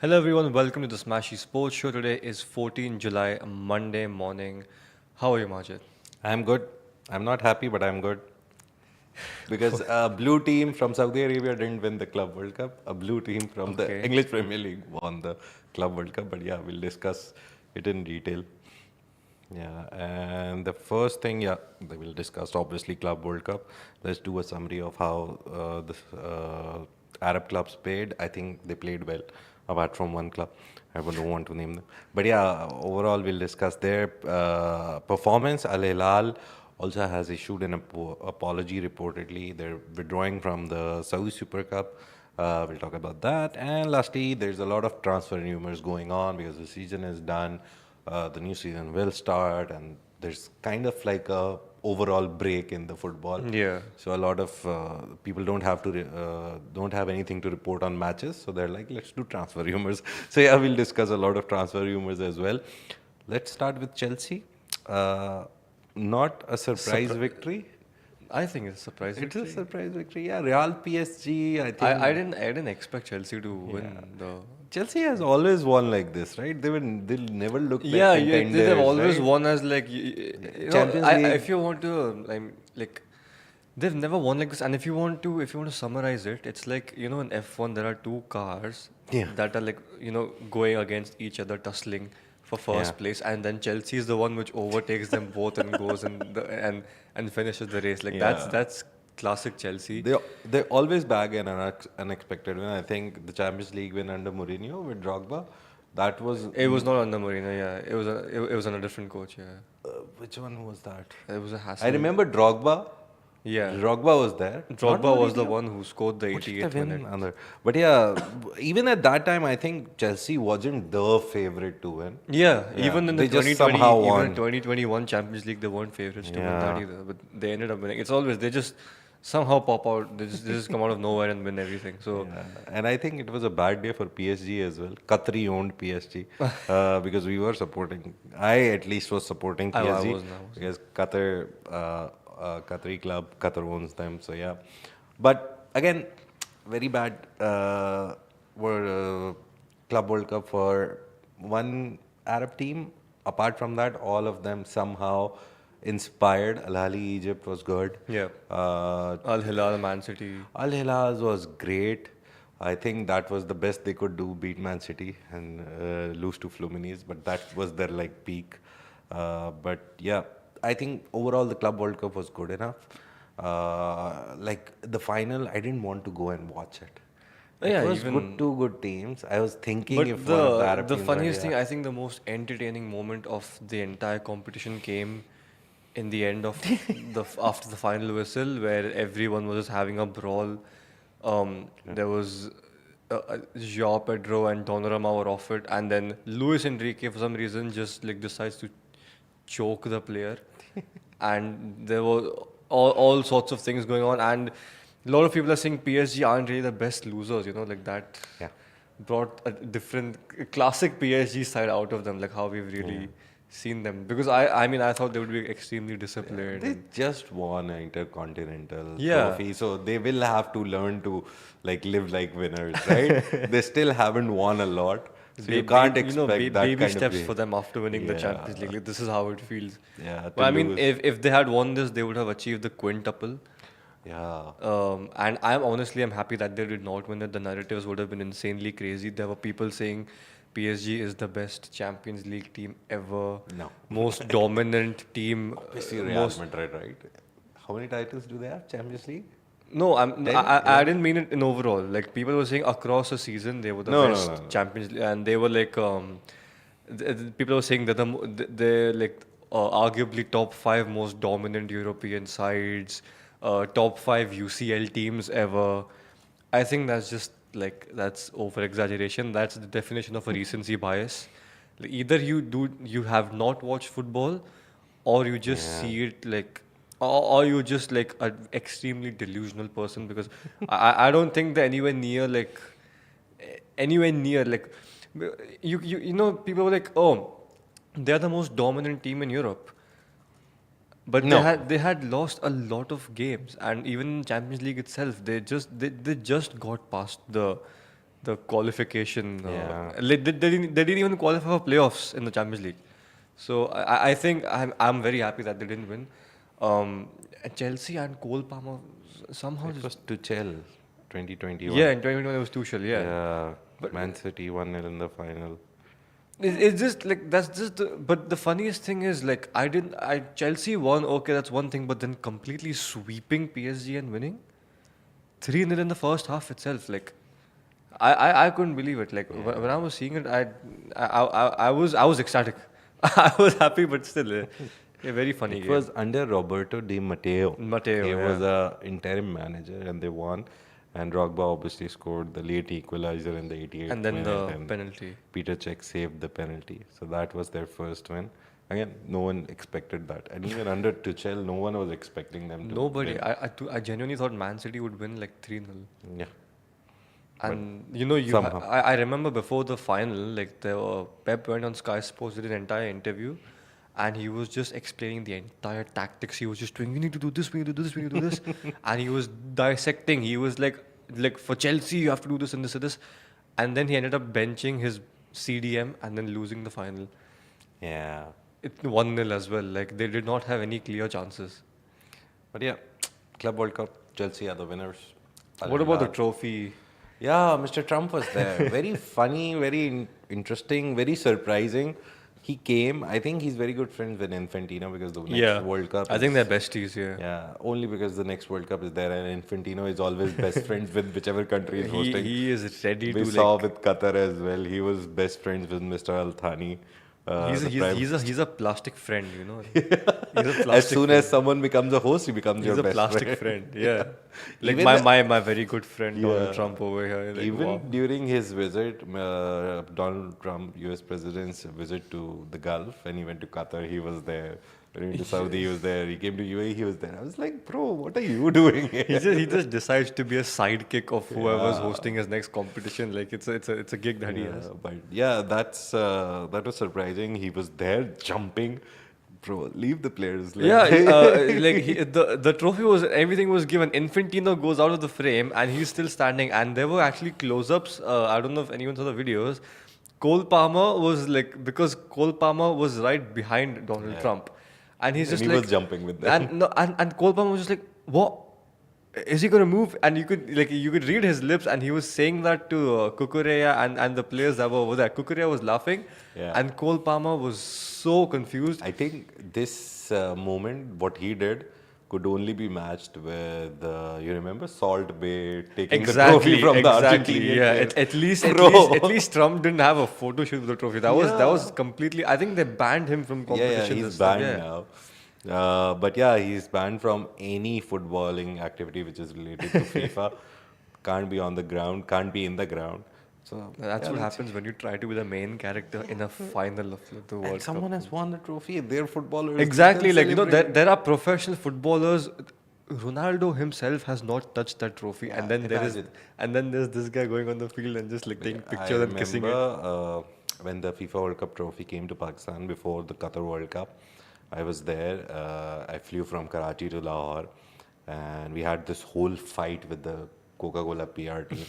Hello everyone, welcome to the Smashi Sports Show. Today is 14 July, a Monday morning. How are you, Majid? I'm good. I'm not happy, but I'm good. Because a blue team from Saudi Arabia didn't win the Club World Cup. A blue team from the Okay. English Premier League won the Club World Cup. But yeah, we'll discuss it in detail. Yeah, and the first thing, yeah, they will discuss obviously Club World Cup. Let's do a summary of how the Arab clubs played. I think they played well, apart from one club. I don't want to name them, but yeah, overall we'll discuss their performance. Al Hilal also has issued an apology reportedly. They're withdrawing from the Saudi Super Cup. We'll talk about that. And lastly, there's a lot of transfer rumors going on because the season is done. The new season will start, and there's kind of like a overall break in the football. Yeah. So a lot of people don't have anything to report on matches. So they're like, let's do transfer rumors. So yeah, we'll discuss a lot of transfer rumors as well. Let's start with Chelsea. Not a surprise victory. I think it's a surprise It's a victory. surprise victory. Yeah, Real PSG. I think I didn't expect Chelsea to win the. Chelsea has always won like this, right? They'll never look like Yeah, contenders. they've always right? won as like you know. Champions League. If you want to, like, they've never won like this. And if you want to summarize it, it's like in F1 there are two cars Yeah. that are like going against each other, tussling for first Yeah. place, and then Chelsea is the one which overtakes them both and goes and finishes the race. Like Yeah. that's classic Chelsea. They always bag an unexpected win. I think the Champions League win under Mourinho with Drogba, that was It was not under Mourinho, yeah. It was under a different coach, yeah. which one was that? It was a hassle. I remember Drogba. Yeah. Drogba was there. Not Drogba was the Mourinho. one who scored the Who did 88th they win minute. under? But yeah, even at that time, I think Chelsea wasn't the favorite to win. Yeah, Yeah, even in the they just 2020, somehow even won. in 2021 Champions League, they weren't favorites to win that Yeah. either. But they ended up winning. It's always they just somehow pop out. They just come out of nowhere and win everything. So Yeah. And I think it was a bad day for PSG as well. Qatari owned PSG because we were supporting. I at least was supporting I PSG wasn't. because Qatari club, Qatar owns them. So yeah, but again, very bad Club World Cup for one Arab team. Apart from that, all of them somehow inspired. Al Ahly Egypt was good. yeah, Uh, Al Hilal, Man City. Al Hilal was great. I think that was the best they could do, beat Man City and lose to Fluminense. But that was their like peak. But yeah, I think overall the Club World Cup was good enough. Like the final, I didn't want to go and watch it. It Yeah, was even- good, two good teams. I was thinking But if one of the Arab the teams funniest were, thing, yeah. I think the most entertaining moment of the entire competition came in the end of after the final whistle, where everyone was just having a brawl. There was João Pedro and Donnarumma were off it, and then Luis Enrique for some reason just like decides to choke the player, and there were all sorts of things going on, and a lot of people are saying PSG aren't really the best losers, like that Yeah. brought a different classic PSG side out of them, like how we've really seen them. Because I mean I thought they would be extremely disciplined. They and- just won an intercontinental Yeah. trophy, so they will have to learn to like live like winners, right? They still haven't won a lot, so you can't expect that baby kind steps of for them after winning the Yeah. Champions League. Like, this is how it feels. Yeah, to But I mean, lose. if they had won this, they would have achieved the quintuple. Yeah, And I'm happy that they did not win it. The narratives would have been insanely crazy. There were people saying PSG is the best Champions League team ever. No. Most dominant team. obviously Real most Madrid, right? How many titles do they have? Champions League? No, Ten? I didn't mean it in overall. Like people were saying across the season they were the No, no, best no, no. Champions League, and they were like people were saying that they're like arguably top five most dominant European sides, top five UCL teams ever. I think that's just like that's over exaggeration. That's the definition of a recency bias. Like, either you have not watched football, or you just Yeah. see it like or you just like an extremely delusional person because I don't think they're anywhere near like anywhere near like you know people were like, oh, they're the most dominant team in Europe, but No. they had lost a lot of games, and even in Champions League itself they just got past the qualification. Yeah. They didn't even qualify for playoffs in the Champions League. So I think I'm very happy that they didn't win. And Chelsea and Cole Palmer somehow It just was Tuchel, 2021. yeah, in 2021 it was Tuchel, yeah. Yeah. But Man City 1-0 in the final. it's just like that's just but the funniest thing is like I Chelsea won, okay, that's one thing, but then completely sweeping PSG and winning 3-0 in the first half itself, like I couldn't believe it. Like when I was seeing it, I was ecstatic. I was happy, but still, a very funny It game. was under Roberto Di Matteo. Matteo, He yeah. was a interim manager and they won. And Drogba obviously scored the late equalizer in the 88th And then minute. the And penalty. Peter Cech saved the penalty. So that was their first win. Again, no one expected that. And even under Tuchel, no one was expecting them to Nobody. win. I genuinely thought Man City would win like 3-0. Yeah. And you know, somehow. I remember before the final, like Pep went on Sky Sports, did an entire interview, and he was just explaining the entire tactics. He was just doing, we need to do this, we need to do this, we need to do this, and he was dissecting. He was like for Chelsea, you have to do this and this and this, and then he ended up benching his CDM and then losing the final. Yeah. It 1-0 as well. Like they did not have any clear chances. But yeah, Club World Cup, Chelsea are the winners. What about the Al-Hilal. trophy? Yeah, Mr. Trump was there. Very funny, very interesting, very surprising. He came. I think he's very good friends with Infantino because the next World Cup. I think is- they're besties here. Yeah, only because the next World Cup is there and Infantino is always best friends with whichever country is hosting. He is ready We to saw like. with Qatar as well. He was best friends with Mr. Al Thani. He's a plastic friend, you know. He's a plastic As soon friend. as someone becomes a host, he becomes He's your a best plastic friend. friend. Yeah. Like Even my very good friend Donald Yeah. Trump over here. Like, Even wow. during his visit, Donald Trump, US President's visit to the Gulf, when he went to Qatar, he was there. When he went to Saudi, he was there. He came to UAE, he was there. I was like, bro, what are you doing here? He just decides to be a sidekick of whoever's Yeah. hosting his next competition. Like it's a gig that he has. But yeah, that was surprising. He was there jumping. Bro, leave the players. Yeah, the trophy was everything was given. Infantino goes out of the frame and he's still standing. And there were actually close-ups. I don't know if anyone saw the videos. Cole Palmer was like because Cole Palmer was right behind Donald Trump, and he's And just he like was jumping with them. and no, and Cole Palmer was just like, what? Is he gonna move? And you could read his lips, and he was saying that to Kukureya and the players that were over there. Kukureya was laughing, Yeah. and Cole Palmer was so confused. I think this moment, what he did, could only be matched with, you remember, Salt Bay taking the trophy from the Argentinian Yeah, players. at least Trump didn't have a photo shoot with the trophy. That was completely. I think they banned him from Yeah, competitions. he's and stuff, banned now. But yeah, he's banned from any footballing activity which is related to FIFA. Can't be on the ground, can't be in the ground. So That's yeah, what let's happens when you try to be the main character in a final of the World And someone Cup. has won the trophy. They're footballers. Exactly, They'll like you know, celebrate. there are professional footballers. Ronaldo himself has not touched that trophy, and then imagine. there's this guy going on the field and just like taking pictures I and kissing it. remember when the FIFA World Cup trophy came to Pakistan before the Qatar World Cup. I was there. I flew from Karachi to Lahore, and we had this whole fight with the Coca-Cola PR team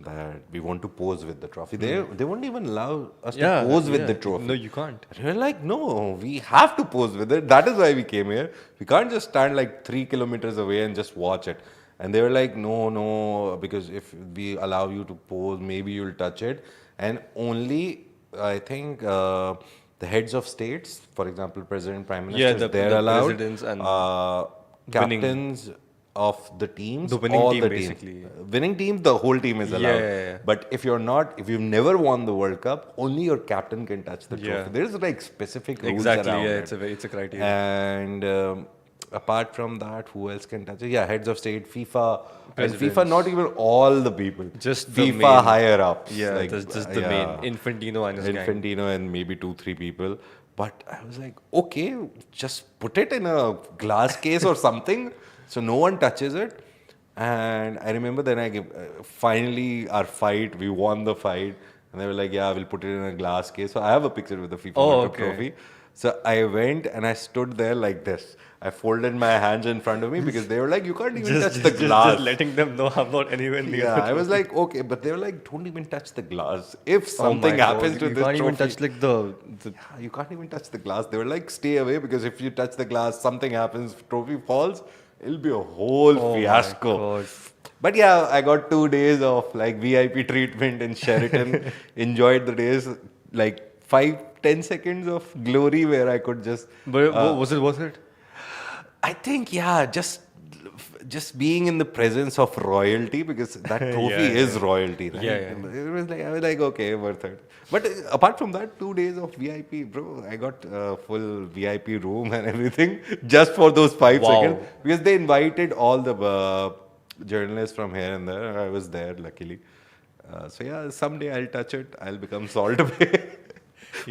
that we want to pose with the trophy. They won't even allow us to pose with the trophy. No, you can't. And we're like, no, we have to pose with it. That is why we came here. We can't just stand like 3 kilometers away and just watch it. And they were like, no, because if we allow you to pose, maybe you'll touch it. And only, I think, the heads of states, for example, President, Prime Minister, the they're allowed. presidents and captains, of the teams, The winning all team, the basically. teams. Winning team, the whole team is allowed. Yeah. But if you've never won the World Cup, only your captain can touch the Yeah. trophy. There's like specific rules Exactly. around Yeah, it. it's a criteria. And apart from that, who else can touch it? Yeah, heads of state, FIFA, and FIFA, Presidents. not even all the people. Just the FIFA main. higher ups. Yeah, like, just the main. Infantino and his gang. Infantino and maybe 2-3 people. But I was like, okay, just put it in a glass case or something so no one touches it. And I remember then finally our fight, we won the fight. And they were like, yeah, we'll put it in a glass case. So I have a picture with the FIFA World Cup trophy. So I went and I stood there like this. I folded my hands in front of me because they were like, you can't even touch the glass. Just letting them know I'm not anywhere near. Yeah, I was like, okay, but they were like, don't even touch the glass. If something happens to this trophy, you can't even touch like the yeah, you can't even touch the glass. They were like, stay away because if you touch the glass, something happens, trophy falls, it'll be a whole fiasco. My God. But yeah, I got 2 days of like VIP treatment in Sheraton. Enjoyed the days, like 5-10 seconds of glory where I could just. But was it worth it? I think yeah, just being in the presence of royalty because that trophy is royalty, right? Yeah. It was like I was like okay, worth it. But apart from that, 2 days of VIP, bro, I got a full VIP room and everything just for those 5 seconds because they invited all the journalists from here and there. I was there luckily. So yeah, someday I'll touch it. I'll become Salt Bay.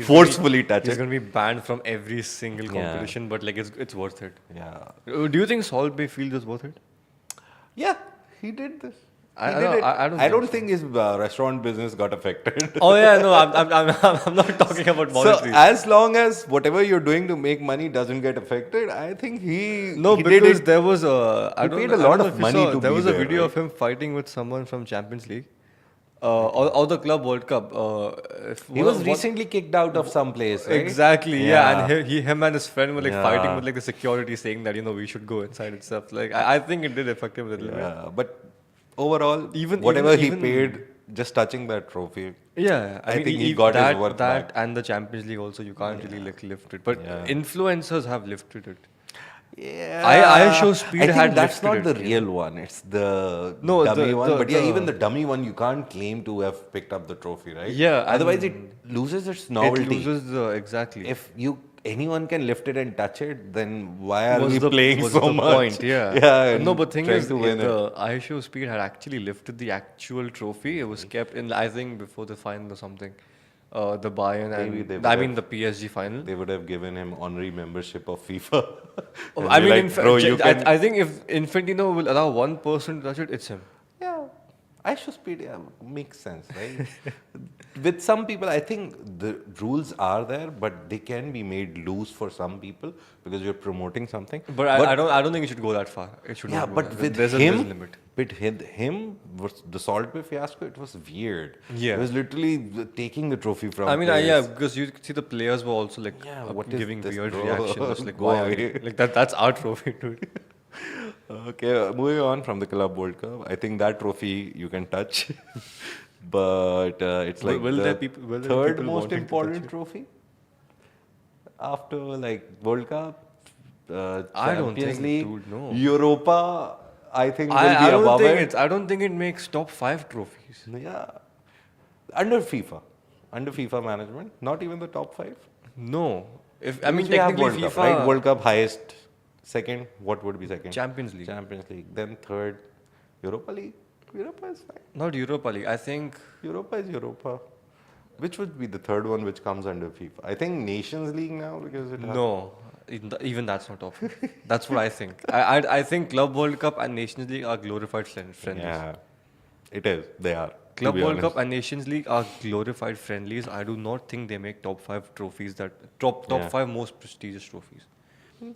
Forcefully touch He's it. going to be banned from every single competition, but like it's worth it. Yeah. Do you think Salt Bay Field is worth it? Yeah, he did this. I don't think his restaurant business got affected. Oh yeah, no, I'm not talking about monetary. So as long as whatever you're doing to make money doesn't get affected, I think he because did it. there was a He paid a lot of money to there be was a there, video right? of him fighting with someone from Champions League, or the Club World Cup. He was recently kicked out of some place, right? Exactly, yeah. And him and his friend were like fighting with like the security, saying that we should go inside and stuff. Like I think it did affect him a little bit. Yeah, but overall, Even whatever he paid, just touching that trophy. Yeah, I think he got his worth back. And the Champions League also, you can't really like lift it. But influencers have lifted it. Yeah, I Show Speed I think had that's lifted not the it, real one. It's the No, dummy one. But yeah, the- even the dummy one, you can't claim to have picked up the trophy, right? Yeah, Otherwise, it loses its novelty. It loses exactly. If anyone can lift it and touch it, then why are was we the, playing was so the much? point, yeah. Yeah. No, but thing trying is, to win it. the I Show Speed had actually lifted the actual trophy. It was kept in, I think, before the final or something. The Bayern Maybe they and would I mean the PSG final. They would have given him honorary membership of FIFA. Oh, And I be mean, like, bro, you can. I think if Infantino will allow one person to touch it, it's him. Yeah, I should speed. Yeah, makes sense, right? With some people, I think the rules are there, but they can be made loose for some people because you're promoting something. But I don't think it should go that far. It should. Yeah, not go but that- with there's him, a limit. with him, was the Salt Bay fiasco. It was weird. Yeah. It was literally taking the trophy from. I mean, players. yeah, because you see the players were also like what is giving this, weird bro? reactions. Like, Go why are away. you, like that's our trophy, dude. Okay, moving on from the Club World Cup. I think that trophy you can touch, but it's like Will the there people third most wanting to touch important it? trophy after like World Cup, I don't Champions think, League, dude, no. Europa. I think will I be don't above think it. I don't think it makes top 5 trophies. Yeah, under FIFA management, not even the top 5. No, I mean Because we have technically World FIFA Cup, right? World Cup highest. Second, what would be second? Champions League, Champions League. Then third, Europa League. Europa is fine. not Europa League. I think Europa is Europa. Which would be the third one which comes under FIFA? I think Nations League now because it has- no, even that's not top 5. That's what I think. I think Club World Cup and Nations League are glorified friendlies. Yeah, it is. They are. to Club be World honest. Cup and Nations League are glorified friendlies. I do not think they make top 5 trophies that top Yeah. 5 most prestigious trophies.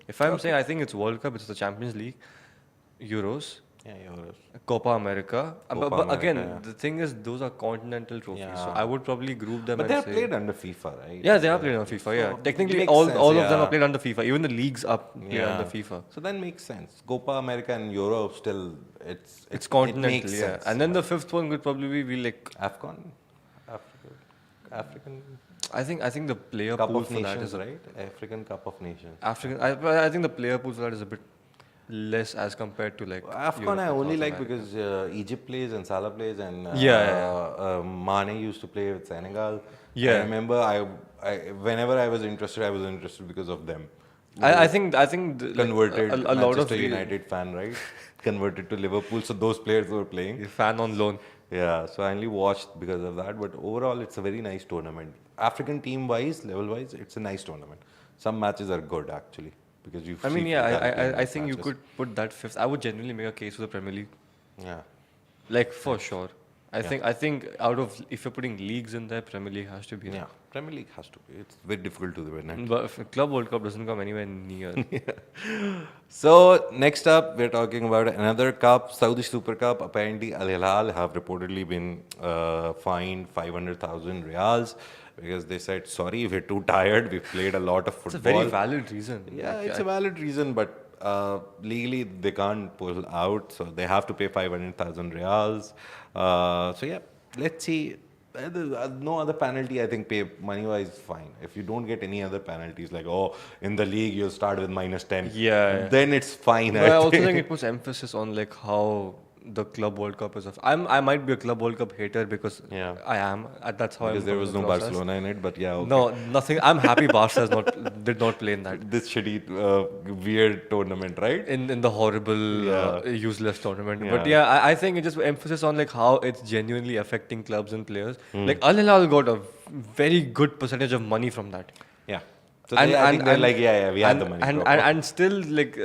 If I'm saying I think it's World Cup, it's the Champions League, Euros, Yeah, Euros. Copa America. Copa But again, America, yeah. the thing is, those are continental trophies. So Yeah. I would probably group them But and they are say, played under FIFA, right? yeah, they are played on FIFA. Yeah, So technically, makes all sense, of them yeah. are played under FIFA. Even the leagues are played Yeah. under FIFA. So that makes sense. Copa America and Europe still, It's it continental, makes yeah. sense, And then the fifth one would probably be like AFCON, African I think the player Cup pool of for that Nations, is right? African Cup of Nations. African. I think the player pool for that is a bit less as compared to like AFCON I Europe and only South like America. because Egypt plays and Salah plays and Mane used to play with Senegal. I Yeah. remember whenever I was interested because of them. I think Converted a lot of Manchester United fan, right? Converted to Liverpool, so those players were playing. fan on loan. Yeah, so I only watched because of that. But overall, it's a very nice tournament. African team wise, level wise, it's a nice tournament. Some matches are good actually because you I see mean, yeah, physicality in I those think you matches. could put that fifth. I would genuinely make a case for the Premier League, Yeah, like for sure. yeah. I think out of if you're putting leagues in there, Premier League has to be there. Yeah, Premier League has to be. It's very difficult to win it. But if Club World Cup doesn't come anywhere near. So next up, we're talking about another cup, Saudi Super Cup. Apparently, Al Hilal have reportedly been fined 500,000 riyals because they said, sorry, we're too tired. We've played a lot of It's a very football. valid reason. Yeah, Like, it's a valid reason, but legally they can't pull out, so they have to pay 500,000 riyals. So yeah, let's see. No other penalty, I think, pay money wise, fine. If you don't get any other penalties, like, oh, in the league you'll start with -10, Yeah. then it's fine. But I also think it puts emphasis on like how the Club World Cup is. I might be a Club World Cup hater because Yeah. I am. That's how Because I'm there going was in the no process. Barcelona in it, but yeah, okay. No, nothing. I'm happy Barca did not play in that. This shitty, weird tournament, right? In the horrible, Yeah. useless tournament. Yeah. But yeah, I think it just emphasis on like how it's genuinely affecting clubs and players. Hmm. Like Al Hilal got a very good percentage of money from that. Yeah. So I think they're like, yeah, we have the money. And still like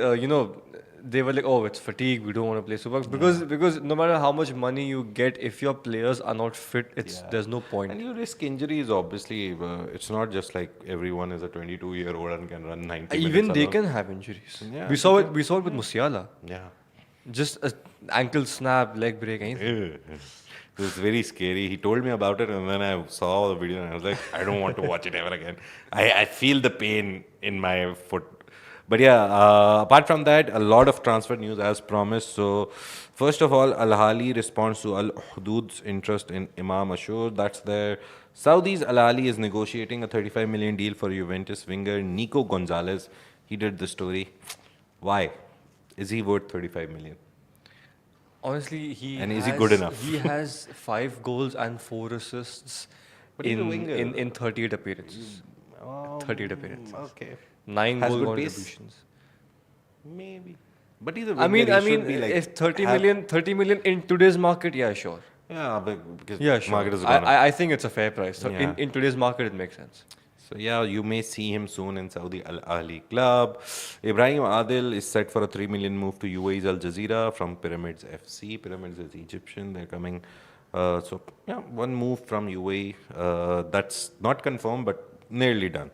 they were like, oh, it's fatigue. We don't want to play Super Cups because no matter how much money you get, if your players are not fit, there's no point. And you risk injuries, obviously. It's not just like everyone is a 22-year-old and can run 90 minutes. Even they alone. can have injuries. Yeah, We saw it with Musiala. Yeah. Just a ankle snap, leg break, anything. It was very scary. He told me about it, and then I saw the video, and I was like, I don't want to watch it ever again. I feel the pain in my foot. But yeah, apart from that, a lot of transfer news as promised. So, first of all, Al Ahly responds to Al Hudud's interest in Imam Ashur. That's there. Saudis Al Ahly is negotiating a 35 million deal for Juventus winger Nico Gonzalez. He did the story. Why? Is he worth 35 million? Honestly, Is he good enough? He has 5 goals and 4 assists But he's a winger. in 38 appearances. 38 appearances. Okay. 9 Has goal good pace? contributions. Maybe. But he's a winger. I mean, He should be like if 30 million in today's market, yeah, sure. Yeah, because Yeah, sure. market is gone up. I think it's a fair price. So Yeah. in today's market, it makes sense. So yeah, you may see him soon in Saudi Al Ahly club. Ibrahim Adil is set for a 3 million move to UAE's Al Jazeera from Pyramids FC. Pyramids is Egyptian. They're coming. So yeah, one move from UAE. That's not confirmed, but nearly done.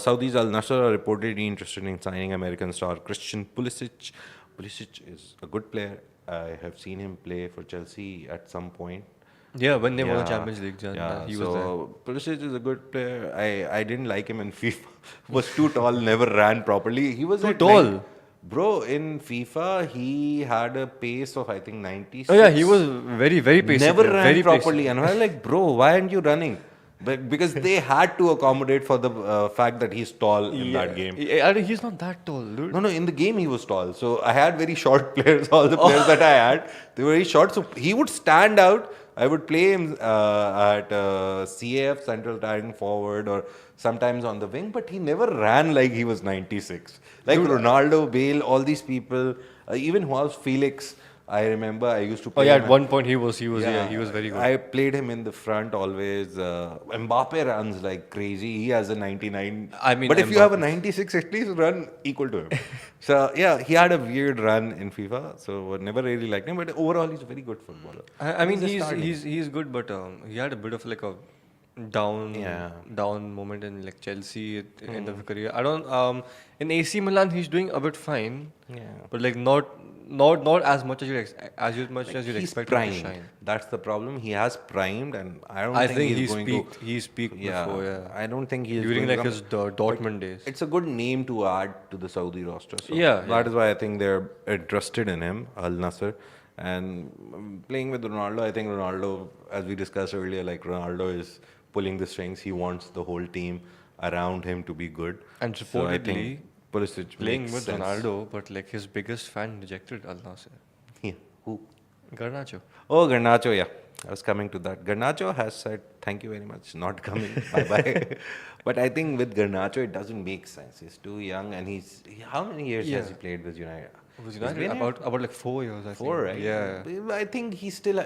Saudi's Al Nassr are reportedly interested in signing American star Christian Pulisic. Pulisic is a good player. I have seen him play for Chelsea at some point. Yeah, when they won the Yeah, Champions League, he was there. Pulisic is a good player. I didn't like him in FIFA. Was too tall, never ran properly. He was Too at tall? Bro, in FIFA, he had a pace of I think 96. Oh yeah, he was very pacey. Never player, ran very properly, pacey. and I was like, bro, why aren't you running? But because they had to accommodate for the fact that he's tall in that game. He's not that tall, dude. No, in the game he was tall. So I had very short players. All the players that I had, they were very short. So he would stand out. I would play him at CAF, central attacking forward, or sometimes on the wing. But he never ran like he was 96. Like Ronaldo, Bale, all these people, even Joao Felix. I remember I used to play. Oh yeah, him at one point he was very good. I played him in the front always. Mbappe runs like crazy. He has a 99. I mean, but if you have a 96, at least run equal to him. So yeah, he had a weird run in FIFA. So never really liked him. But overall, he's a very good footballer. I mean, He's a he's good, but he had a bit of like a down moment in like Chelsea at the end of his career. I don't in AC Milan he's doing a bit fine. Yeah. But like not as much as you'd He's expect him to primed. shine. That's the problem. He has primed, and I don't I think think he's going peaked. to. He's peaked before, yeah. I don't think he's During going like to his Dortmund days. It's a good name to add to the Saudi roster. So Yeah, that is why I think they're interested in him, Al Nassr. And playing with Ronaldo, I think Ronaldo, as we discussed earlier, like Ronaldo is pulling the strings. He wants the whole team around him to be good. And So I think reportedly, Pulisic playing makes with sense. Ronaldo, but like his biggest fan rejected Al Nassr. Yeah. Who? Garnacho. Oh, Garnacho, yeah. I was coming to that. Garnacho has said, thank you very much, not coming, bye bye. But I think with Garnacho, it doesn't make sense. He's too young and how many years has he Yeah. played with United? Was He's United been here about like 4 years, I four, think. right? Yeah. I think he's still,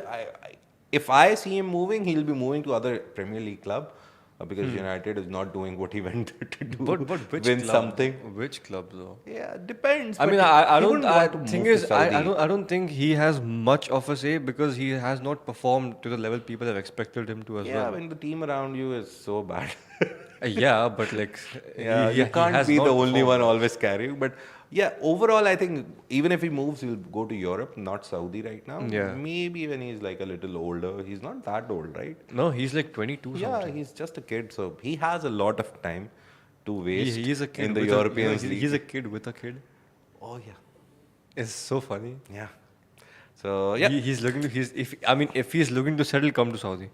if I see him moving, he'll be moving to other Premier League club because United is not doing what he went to do, But which win club? something. Which club though? Yeah, depends. I but mean, I he don't. wouldn't want to Thing move to is, Saudi. I don't think he has much of a say because he has not performed to the level people have expected him to as Yeah, well. when the team around you is so bad. Yeah, but like Yeah, you he can't has be not the only performed one much. always carrying. But yeah, overall, I think even if he moves, he'll go to Europe, not Saudi right now. Yeah. Maybe when he's like a little older. He's not that old, right? No, he's like 22 Yeah, something. he's just a kid, so he has a lot of time to waste He is a kid in the with European he's League. a kid with a kid. Oh yeah, It's so funny. yeah. So yeah, He's looking to if he's looking to settle, come to Saudi.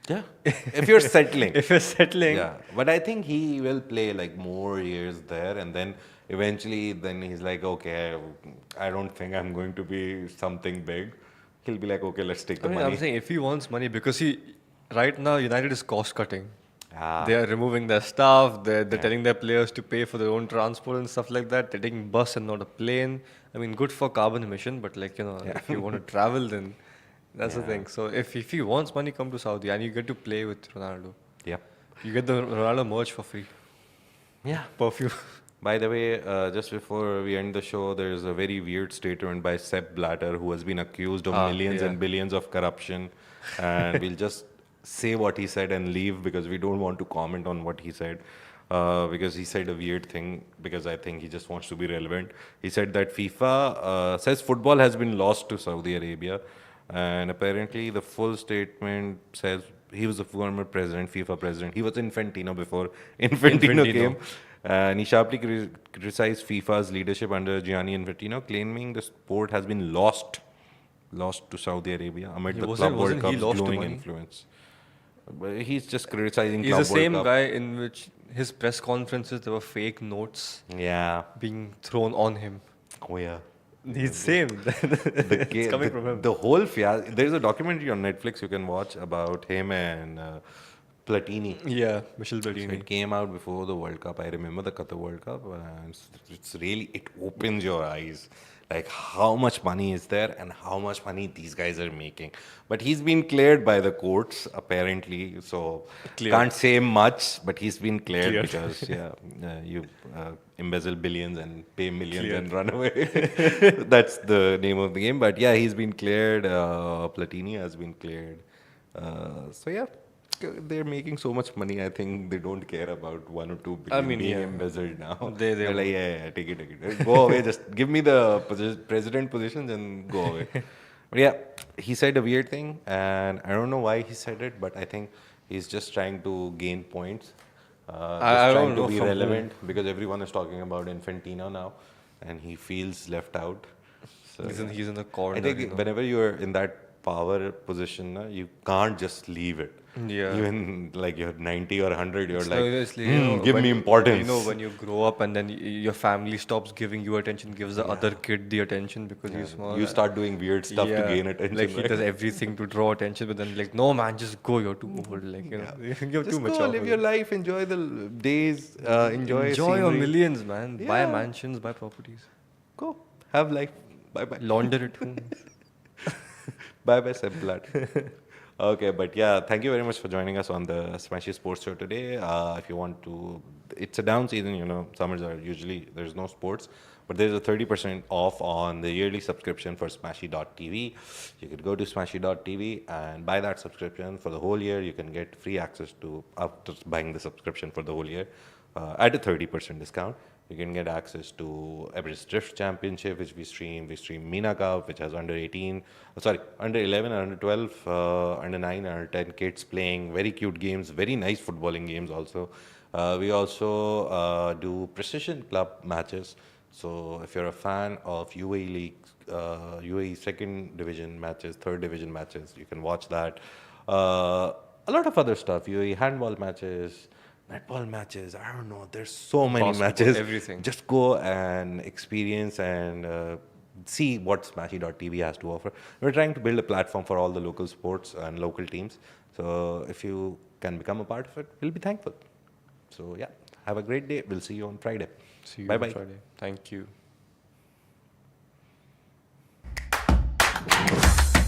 yeah. If you're settling, If you're settling, yeah. But I think he will play like more years there, and then eventually, then he's like, okay, I don't think I'm going to be something big. He'll be like, okay, let's take the I mean, money. I'm saying if he wants money because right now United is cost cutting. Ah, They are removing their staff. They're telling their players to pay for their own transport and stuff like that. They're taking bus and not a plane. I mean, good for carbon emission, but like if you want to travel, then that's the thing. So if he wants money, come to Saudi and you get to play with Ronaldo. yeah, You get the Ronaldo merch for free. yeah. Perfume. By the way, just before we end the show, there is a very weird statement by Sepp Blatter, who has been accused of millions yeah. and billions of corruption. And we'll just say what he said and leave because we don't want to comment on what he said. Because he said a weird thing, because I think he just wants to be relevant. He said that FIFA says football has been lost to Saudi Arabia. And apparently, the full statement says he was the former president, FIFA president. He was Infantino before Infantino came. And he sharply criticized FIFA's leadership under Gianni Infantino, claiming the sport has been lost to Saudi Arabia amid the Club World Wasn't he Cup's lost to glowing money? influence. But he's just criticizing He's Club the World same Cup. guy in which his press conferences there were fake notes Yeah. being thrown on him. Oh yeah. He's same. It's coming from him. The whole fiasco. There's a documentary on Netflix you can watch about him and Platini. Yeah, Michel So Platini. it came out before the World Cup. I remember the Qatar World Cup. And it's really, it opens your eyes. Like how much money is there and how much money these guys are making. But he's been cleared by the courts, apparently. So can't say much, but he's been cleared. Because, you embezzle billions and pay millions and run away. That's the name of the game. But yeah, he's been cleared. Platini has been cleared. So yeah. They're making so much money. I think they don't care about 1 or 2 billion being embezzled now. They're like, yeah, take it. Go away. Just give me the president positions and go away. But yeah, he said a weird thing, and I don't know why he said it, but I think he's just trying to gain points. I Trying don't to know be from relevant because everyone is talking about Infantino now, and he feels left out. So He's in the corner. I think whenever you're in that power position, you can't just leave it. Yeah. Even like you're 90 or 100, you're like, Obviously, give me importance. You know, when you grow up and then your family stops giving you attention, gives the other kid the attention because he's small. You start doing weird stuff to gain attention. Like he right? does everything to draw attention, but then like, no man, just go. You're too old. Like you're Just too go, mature. live for your it. life, enjoy the days, enjoy your scenery. millions, man. Buy Yeah. mansions, buy properties. Go, have life. Bye-bye. Launder it. Bye-bye, Sepp Blatt. Okay, but yeah, thank you very much for joining us on the Smashi Sports Show today. If you want to, it's a down season, summers are usually, there's no sports, but there's a 30% off on the yearly subscription for Smashi.tv. You could go to Smashi.tv and buy that subscription for the whole year. You can get free access to, after buying the subscription for the whole year, at a 30% discount. You can get access to Everest Drift Championship, which we stream. We stream Mina Cup, which has under 11 and under 12, under 9 and under 10 kids playing very cute games, very nice footballing games also. We also do Precision Club matches. So if you're a fan of UAE leagues, UAE second division matches, third division matches, you can watch that. A lot of other stuff, UAE handball matches, netball matches. I don't know. There's so many Basketball, matches. everything. Just go and experience and see what Smashy.tv has to offer. We're trying to build a platform for all the local sports and local teams. So if you can become a part of it, we'll be thankful. So yeah, have a great day. We'll see you on Friday. See you Bye on bye. Friday. Thank you.